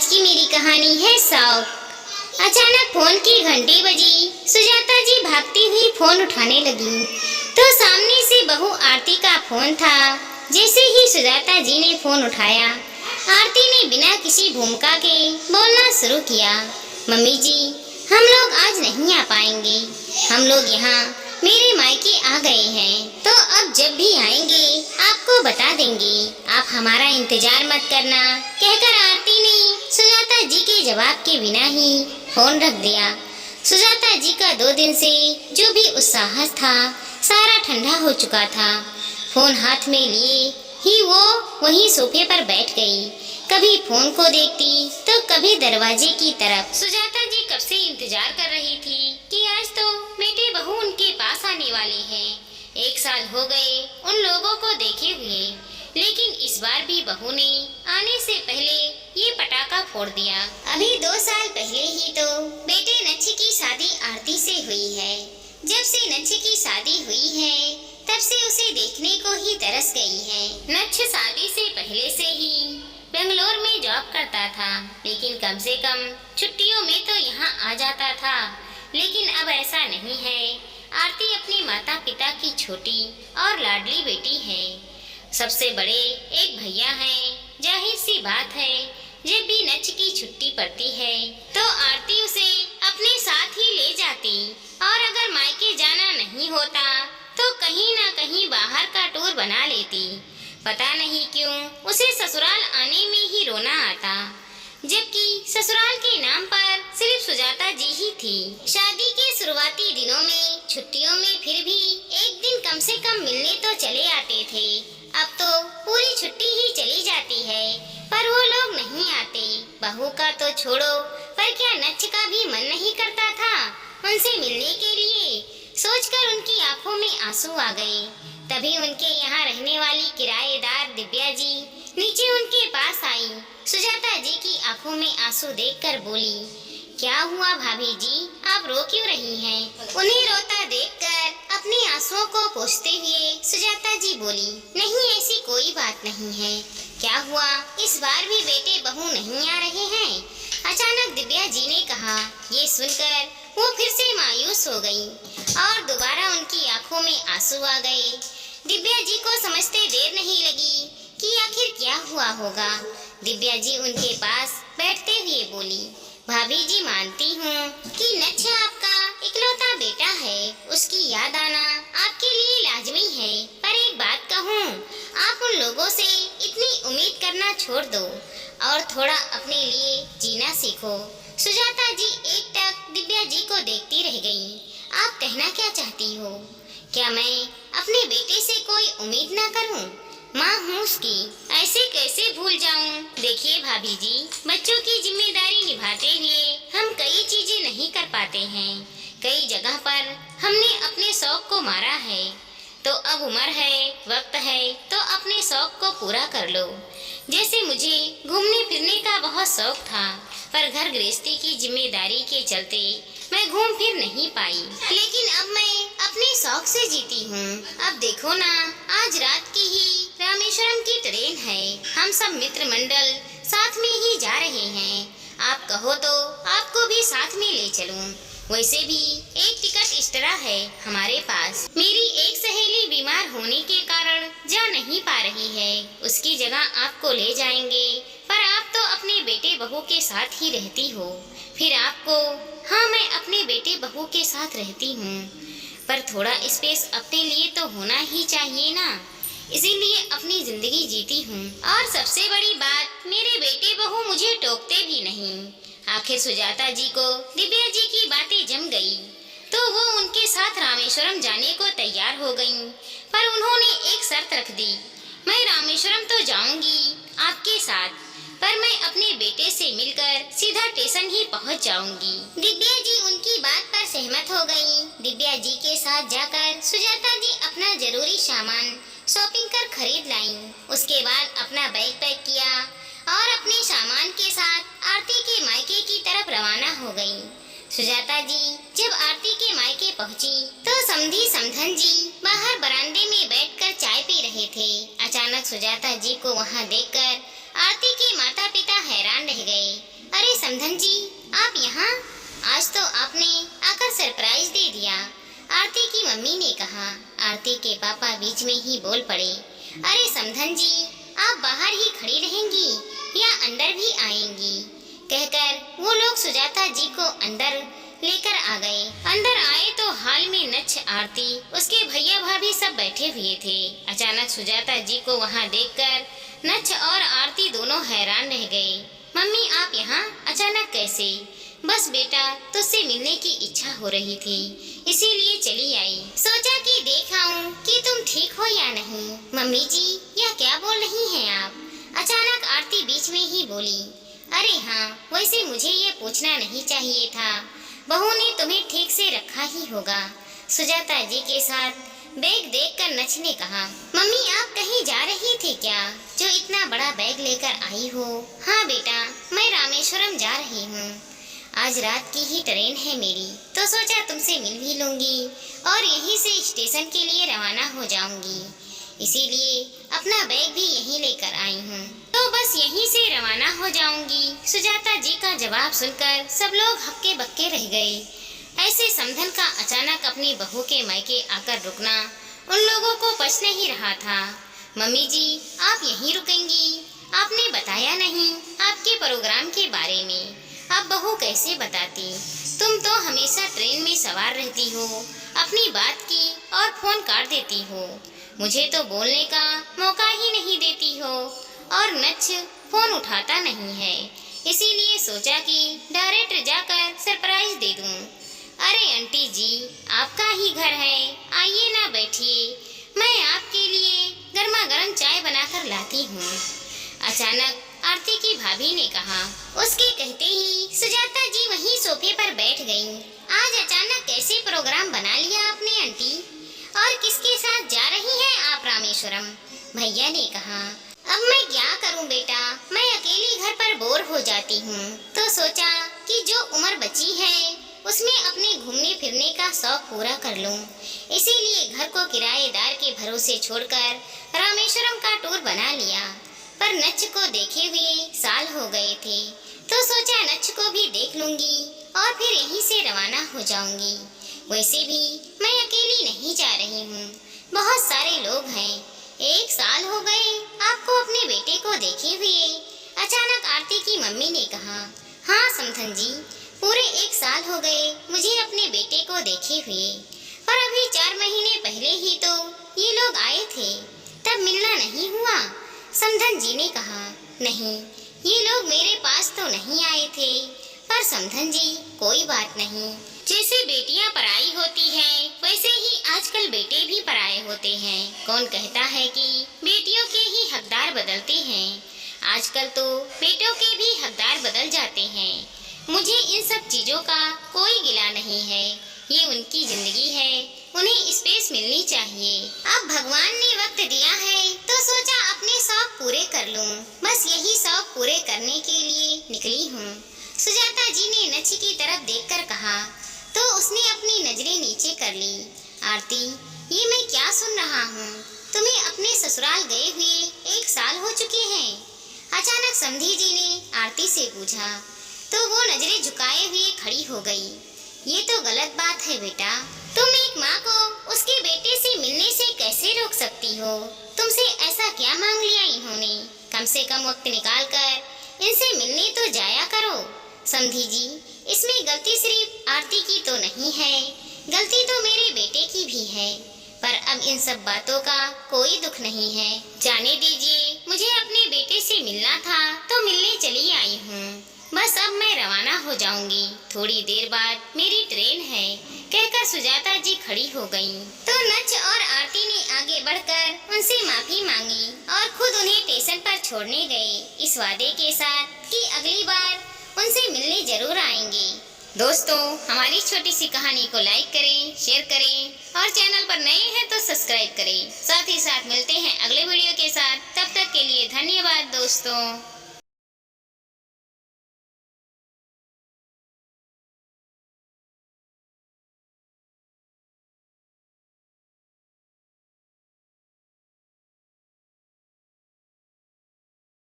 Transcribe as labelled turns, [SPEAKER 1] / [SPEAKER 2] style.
[SPEAKER 1] आज की मेरी कहानी है शौक। अचानक फोन की घंटी बजी। सुजाता जी भागती हुई फोन उठाने लगी तो सामने से बहू आरती का फोन था। जैसे ही सुजाता जी ने फोन उठाया, आरती ने बिना किसी भूमिका के बोलना शुरू किया। मम्मी जी, हम लोग आज नहीं आ पाएंगे। हम लोग यहाँ मेरे मायके आ गए हैं, तो अब जब भी आएंगे आपको बता देंगे। आप हमारा इंतजार मत करना, कहकर आरती ने सुजाता जी के जवाब के बिना ही फोन रख दिया। सुजाता जी का 2 दिन से जो भी उत्साह था सारा ठंडा हो चुका था। फोन हाथ में लिए ही वो वहीं सोफे पर बैठ गई। कभी फोन को देखती तो कभी दरवाजे की तरफ। सुजाता जी कब से इंतजार कर रही थी कि आज तो बेटे बहू उनके पास आने वाले हैं। 1 साल हो गए उन लोगों को देखे हुए, लेकिन इस बार भी बहू ने आने से पहले ये पटाखा फोड़ दिया। अभी 2 साल पहले ही तो बेटे नच्छ की शादी आरती से हुई है। जब से नच्छ की शादी हुई है तब से उसे देखने को ही तरस गई है। नच्छ शादी से पहले से ही बेंगलोर में जॉब करता था, लेकिन कम से कम छुट्टियों में तो यहाँ आ जाता था। लेकिन अब ऐसा नहीं है। आरती अपने माता पिता की छोटी और लाडली बेटी है। सबसे बड़े एक भैया हैं। जाहिर सी बात है, जब भी नच्छ की छुट्टी पड़ती है तो आरती उसे अपने साथ ही ले जाती, और अगर मायके जाना नहीं होता तो कहीं ना कहीं बाहर का टूर बना लेती। पता नहीं क्यों उसे ससुराल आने में ही रोना आता, जबकि ससुराल के नाम पर सिर्फ सुजाता जी ही थी। शादी के शुरुआती दिनों में छुट्टियों में फिर भी एक दिन कम से कम मिलने तो चले आते थे। अब तो पूरी छुट्टी ही चली जाती है, पर वो लोग नहीं आते। बहू का तो छोड़ो, पर क्या नच्छ का भी मन नहीं करता था उनसे मिलने के लिए। सोचकर उनकी आंखों में आंसू आ गए। तभी उनके यहाँ रहने वाली किराएदार दिव्या जी नीचे उनके पास आई। सुजाता जी की आंखों में आंसू देखकर बोली, क्या हुआ भाभी जी, आप रो क्यों रही हैं? उन्हें रोता देखकर अपने आंसुओं को पोंछते हुए सुजाता जी बोली, नहीं ऐसी कोई बात नहीं है। क्या हुआ, इस बार भी बेटे बहू नहीं आ रहे हैं? अचानक दिव्या जी ने कहा। ये सुनकर वो फिर से मायूस हो गई और दोबारा उनकी आंखों में आंसू आ गए। दिव्या जी को समझते देर नहीं लगी कि आखिर क्या हुआ होगा। दिव्या जी उनके पास बैठते हुए बोली, भाभी जी मानती हूँ कि नच्छ आपका इकलौता बेटा है, उसकी याद आना आपके लिए लाजमी है। पर एक बात कहूँ, आप उन लोगों से इतनी उम्मीद करना छोड़ दो और थोड़ा अपने लिए जीना सीखो। सुजाता जी एकटक दिव्या जी को देखती रह गईं। आप कहना क्या चाहती हो? क्या मैं अपने बेटे से कोई उम्मीद ना करूं? माँ हूँ उसकी, ऐसे कैसे भूल जाऊं? देखिए भाभी जी, बच्चों की जिम्मेदारी निभाते हुए हम कई चीजें नहीं कर पाते हैं। कई जगह पर हमने अपने शौक को मारा है, तो अब उम्र है, वक्त है, तो अपने शौक को पूरा कर लो। जैसे मुझे घूमने फिरने का बहुत शौक था, पर घर गृहस्थी की जिम्मेदारी के चलते मैं घूम फिर नहीं पाई, लेकिन अब मैं अपने शौक से जीती हूँ। अब देखो ना, आज रात की ही रामेश्वरम की ट्रेन है। हम सब मित्र मंडल साथ में ही जा रहे हैं। आप कहो तो आपको भी साथ में ले चलूं। वैसे भी एक टिकट एक्स्ट्रा है हमारे पास। मेरी एक सहेली बीमार होने के कारण जा नहीं पा रही है, उसकी जगह आपको ले जाएंगे। पर आप तो अपने बेटे बहू के साथ ही रहती हो। फिर आपको, हाँ मैं अपने बेटे बहू के साथ रहती हूँ, पर थोड़ा स्पेस अपने लिए तो होना ही चाहिए ना, इसीलिए अपनी जिंदगी जीती हूँ। और सबसे बड़ी बात, मेरे बेटे बहू मुझे टोकते भी नहीं। आखिर सुजाता जी को दिव्या जी की बातें जम गई तो वो उनके साथ रामेश्वरम जाने को तैयार हो गईं। पर उन्होंने एक शर्त रख दी, मैं रामेश्वरम तो जाऊंगी आपके साथ, पर मैं अपने बेटे से मिलकर सीधा स्टेशन ही पहुंच जाऊंगी। दिव्या जी उनकी बात पर सहमत हो गईं। दिव्या जी के साथ जाकर सुजाता जी अपना जरूरी सामान शॉपिंग कर खरीद लाईं। उसके बाद अपना बैग पैक किया और अपने सामान के साथ आरती के मायके की तरफ रवाना हो गईं। सुजाता जी जब आरती के मायके पहुंची तो समधी समधन जी बाहर बरामदे में बैठकर चाय पी रहे थे। अचानक सुजाता जी को वहां देखकर आरती के माता पिता हैरान रह गए। आपने आकर सरप्राइज दे दिया। आरती की मम्मी ने कहा। आरती के पापा बीच में ही बोल पड़े, अरे समधन जी, आप बाहर ही खड़ी रहेंगी या अंदर भी आएंगी? कहकर वो लोग सुजाता जी को अंदर लेकर आ गए। अंदर आए तो हाल में नच्छ, आरती, उसके भैया भाभी सब बैठे हुए थे। अचानक सुजाता जी को वहाँ देखकर नच्छ और आरती दोनों हैरान रह गए। मम्मी, आप यहाँ अचानक कैसे? बस बेटा, तुझसे मिलने की इच्छा हो रही थी, इसीलिए चली आई। सोचा कि देख आऊं कि तुम ठीक हो या नहीं। मम्मी जी, यह क्या बोल रही हैं आप? अचानक आरती बीच में ही बोली, अरे हाँ, वैसे मुझे ये पूछना नहीं चाहिए था, बहू ने तुम्हें ठीक से रखा ही होगा। सुजाता जी के साथ बैग देखकर नच्छ ने कहा, मम्मी आप कहीं जा रही थी क्या, जो इतना बड़ा बैग लेकर आई हो? हाँ बेटा, मैं रामेश्वरम जा रही हूँ, आज रात की ही ट्रेन है मेरी, तो सोचा तुमसे मिल भी लूंगी और यहीं से स्टेशन के लिए रवाना हो जाऊंगी, इसीलिए अपना बैग भी यहीं लेकर आई हूँ, तो बस यहीं से रवाना हो जाऊंगी। सुजाता जी का जवाब सुनकर सब लोग हक्के बक्के रह गए। ऐसे समधन का अचानक अपनी बहू के मायके आकर रुकना उन लोगों को पच नहीं रहा था। मम्मी जी, आप यहीं रुकेंगी? आपने बताया नहीं आपके प्रोग्राम के बारे में, आप बहू कैसे बताती? तुम तो हमेशा ट्रेन में सवार रहती हो, अपनी बात की और फोन काट देती हो, मुझे तो बोलने का मौका ही नहीं देती हो, और नच्छ फोन उठाता नहीं है, इसीलिए सोचा कि डायरेक्ट जाकर सरप्राइज दे दूं। अरे आंटी जी, आपका ही घर है, आइए ना बैठिए, मैं आपके लिए गर्मा गर्म चाय बनाकर लाती हूँ। अचानक आरती की भाभी ने कहा। उसके कहते ही सुजाता जी वहीं सोफे पर बैठ गईं। आज अचानक कैसे प्रोग्राम बना लिया आपने आंटी, और किसके साथ जा रही हैं आप रामेश्वरम? भैया ने कहा। अब मैं क्या करूं बेटा, मैं अकेली घर पर बोर हो जाती हूँ, तो सोचा कि जो उम्र बची है उसमें अपने घूमने फिरने का शौक पूरा कर लूं, इसीलिए घर को किराएदार के भरोसे छोड़कर रामेश्वरम का टूर बना लिया। पर नच्छ को देखे हुए साल हो गए थे, तो सोचा नच्छ को भी देख लूंगी और फिर यहीं से रवाना हो जाऊंगी। वैसे भी मैं अकेली नहीं जा रही हूँ, बहुत सारे लोग हैं। 1 साल हो गए आपको अपने बेटे को देखे हुए। अचानक आरती की मम्मी ने कहा। हाँ समधन जी, पूरे 1 साल हो गए मुझे अपने बेटे को देखे हुए, पर अभी 4 महीने पहले ही तो ये लोग आए थे, तब मिलना नहीं हुआ। समधन जी ने कहा। नहीं, ये लोग मेरे पास तो नहीं आए थे, पर समधन जी कोई बात नहीं, जैसे बेटियां पराई होती हैं, वैसे ही आजकल बेटे भी पराए होते हैं। कौन कहता है कि बेटियों के ही हकदार बदलते हैं, आजकल तो बेटों के भी हकदार बदल जाते हैं। मुझे इन सब चीजों का कोई गिला नहीं है, ये उनकी जिंदगी है, उन्हें स्पेस मिलनी चाहिए। अब भगवान ने वक्त दिया है तो सोचा अपने शौक पूरे कर लूं, बस यही शौक पूरे करने के लिए निकली हूँ। सुजाता जी ने नच्छ की तरफ देखकर कहा, तो उसने अपनी नजरें नीचे कर ली। आरती, ये मैं क्या सुन रहा हूँ, तुम्हें अपने ससुराल गए हुए 1 साल हो चुके हैं? अचानक समधी जी ने आरती से पूछा, तो वो नजरें झुकाए हुए खड़ी हो गई। ये तो गलत बात है बेटा, तुम एक माँ को उसके बेटे से मिलने से कैसे रोक सकती हो? तुमसे ऐसा क्या मांग लिया इन्होंने? कम से कम वक्त निकाल कर इनसे मिलने तो जाया करो। समधी जी, इसमें गलती सिर्फ आरती की तो नहीं है, गलती तो मेरे बेटे की भी है, पर अब इन सब बातों का कोई दुख नहीं है, जाने दीजिए। मुझे अपने बेटे से मिलना था तो मिलने चली आई हूँ, बस अब मैं रवाना हो जाऊंगी, थोड़ी देर बाद मेरी ट्रेन है, कहकर सुजाता जी खड़ी हो गईं। तो नच्छ और आरती ने आगे बढ़कर उनसे माफी मांगी और खुद उन्हें स्टेशन पर छोड़ने गए, इस वादे के साथ कि अगली बार उनसे मिलने जरूर आएंगे। दोस्तों, हमारी छोटी सी कहानी को लाइक करें, शेयर करें और चैनल पर नए हैं तो सब्सक्राइब करें। साथ ही साथ मिलते हैं अगले वीडियो के साथ, तब तक के लिए धन्यवाद दोस्तों।